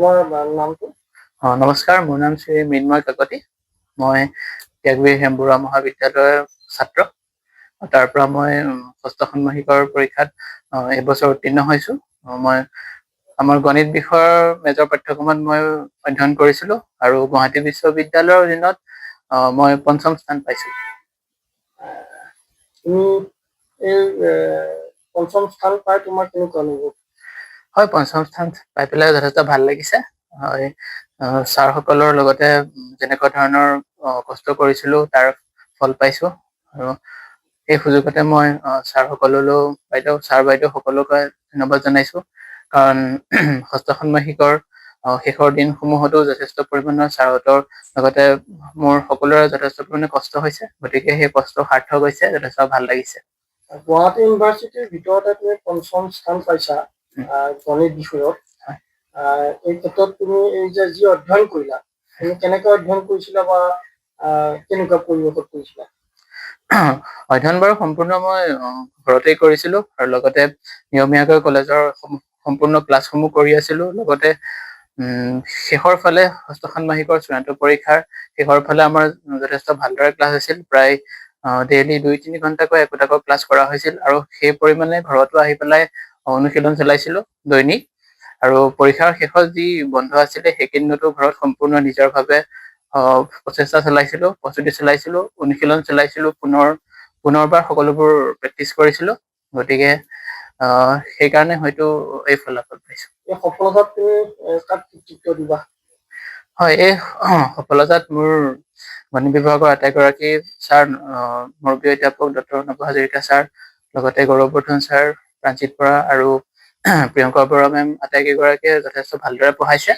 তোমাৰ নামটো? নমস্কাৰ, মোৰ নাম শ্ৰী মৃন্ময় কাকতি। মই ত্যাগবীৰ হেমবৰুৱা মহাবিদ্যালয়ৰ ছাত্ৰ। তাৰ পৰা মই ষষ্ঠ ষান্মাসিকৰ পৰীক্ষাত এইবছৰ উত্তীৰ্ণ হৈছো। মই আমাৰ গণিত বিষয়ৰ মেজৰ পাঠ্যক্ৰমত মই অধ্যয়ন কৰিছিলো আৰু গুৱাহাটী বিশ্ববিদ্যালয়ৰ অধীনত মই পঞ্চম স্থান পাইছো। তুমি এই পঞ্চম স্থান পাই তোমাৰ কেনেকুৱা অনুভৱ? হয়, পঞ্চম স্থান পাই পেলাই যথেষ্ট ভাল লাগিছে। হয়, ছাৰসকলৰ লগতে যেনেকুৱা ধৰণৰ কষ্ট কৰিছিলো তাৰ ফল পাইছো আৰু এই সুযোগতে মই ছাৰ বাইদেউ সকলোকে ধন্যবাদ জনাইছো। কাৰণ ষষ্ঠ ষান্মাসিকৰ শেষৰ দিনসমূহতো যথেষ্ট পৰিমাণৰ ছাৰহঁতৰ লগতে মোৰ সকলোৰে যথেষ্ট পৰিমাণে কষ্ট হৈছে, গতিকে সেই কষ্ট সাৰ্থক হৈছে, যথেষ্ট ভাল লাগিছে। গুৱাহাটী ইউনিভাৰ্চিটিৰ ভিতৰতে তুমি পঞ্চম স্থান পাইছা গণিত বিষয়ত। এই ক্ষেত্ৰত তুমি এই যে যি অধ্যয়ন কৰিলা, তুমি কেনেকৈ অধ্যয়ন কৰিছিলা বা কেনেকুৱা পৰিৱেশত কৰিছিলা? অধ্যয়ন বাৰু সম্পূৰ্ণ মই ঘৰতেই কৰিছিলো আৰু লগতে নিয়মীয়াকৈ কলেজৰ সম্পূৰ্ণ ক্লাছসমূহ কৰি আছিলো। লগতে শেষৰ ফালে ষষ্ঠ ষান্মাসিকৰ চূড়ান্ত পৰীক্ষাৰ শেষৰ ফালে আমাৰ যথেষ্ট ভালদৰে ক্লাছ হৈছিল। প্ৰায় ডেইলি 2-3 ঘণ্টাকৈ একোটাকৈ ক্লাছ কৰা হৈছিল আৰু সেই পৰিমাণে ঘৰতো আহি পেলাই অনুশীলন চলাইছিলো দৈনিক। আৰু পৰীক্ষাৰ শেষত যি বন্ধ আছিলে সেইকেইদিনতো ঘৰত সম্পূৰ্ণ নিজৰ ভাৱে প্ৰচেষ্টা চলাইছিলো, প্ৰস্তুতি চলাইছিলো, অনুশীলন চলাইছিলো, পুনৰবাৰ সকলোবোৰ প্ৰেক্টিচ কৰিছিলো। গতিকে সেইকাৰণে হয়তো এই ফলাফল পাইছো। এই সফলতাত তুমি কাক কৃতিত্ব দিবা? হয়, এই সফলতাত মোৰ গণিত বিভাগৰ আটাইগৰাকী ছাৰ, মোৰ প্ৰিয় অধ্যাপক ডক্টৰ নৱ হাজৰিকা ছাৰ, লগতে গৌৰৱবৰ্ধন ছাৰ, প্ৰাঞ্চিত বৰা আৰু প্ৰিয়ংকা বৰা মেম আটাইকেইগৰাকীয়ে যথেষ্ট ভালদৰে পঢ়াইছে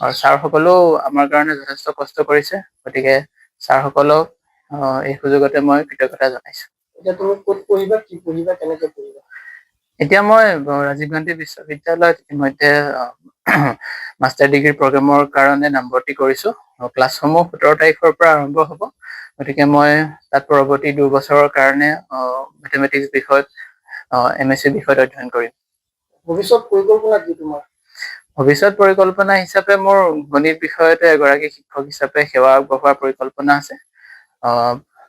আৰু ছাৰসকলেও আমাৰ কাৰণে যথেষ্ট কষ্ট কৰিছে। গতিকে ছাৰসকলক এই সুযোগতে মই কৃতজ্ঞতা জনাইছো। এতিয়া তুমি ক'ত পঢ়িবা, কি পঢ়িবা, কেনেকৈ পঢ়িবা? এতিয়া মই ৰাজীৱ গান্ধী বিশ্ববিদ্যালয়ত ইতিমধ্যে মাষ্টাৰ ডিগ্ৰী প্ৰগ্ৰেমৰ কাৰণে নামভৰ্তি কৰিছো। ক্লাছসমূহ 17 তাৰিখৰ পৰা আৰম্ভ হ'ব। গতিকে মই তাত পৰৱৰ্তী 2 বছৰৰ কাৰণে মেথমেটিক্স বিষয়ত MSc বিষয়ত অধ্যয়ন কৰিম। ভৱিষ্যত পৰিকল্পনা কি তোমাৰ? ভৱিষ্যত পৰিকল্পনা হিচাপে মোৰ গণিত বিষয়তে এগৰাকী শিক্ষক হিচাপে সেৱা আগবঢ়োৱাৰ পৰিকল্পনা আছে।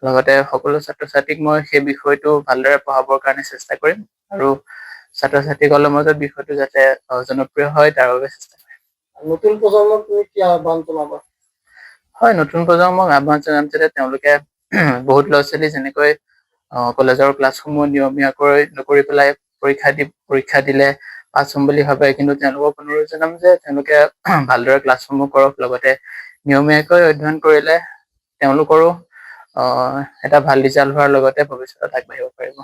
লগতে সকলো ছাত্ৰ ছাত্ৰীক মই সেই বিষয়টো ভালদৰে পঢ়াবৰ কাৰণে চেষ্টা কৰিম আৰু ছাত্ৰ ছাত্ৰীসকলৰ মাজত বিষয়টো যাতে জনপ্ৰিয় হয় তাৰ বাবে চেষ্টা কৰিম। নতুন প্ৰজন্মক তুমি কি আহ্বান জনাবা? হয়, নতুন প্ৰজন্মক আহ্বান জনাম যে তেওঁলোকে বহুত ল'ৰা ছোৱালী যেনেকৈ কলেজৰ ক্লাছসমূহ নিয়মীয়াকৈ নকৰি পেলাই পৰীক্ষা দিলে পাছ হ'ম বুলি ভাবে, কিন্তু তেওঁলোকক অনুৰোধ জনাম যে তেওঁলোকে ভালদৰে ক্লাছসমূহ কৰক, লগতে নিয়মীয়াকৈ অধ্যয়ন কৰিলে তেওঁলোকৰো এটা ভাল ৰিজাল্ট হোৱাৰ লগতে ভৱিষ্যতত আগবাঢ়িব পাৰিব।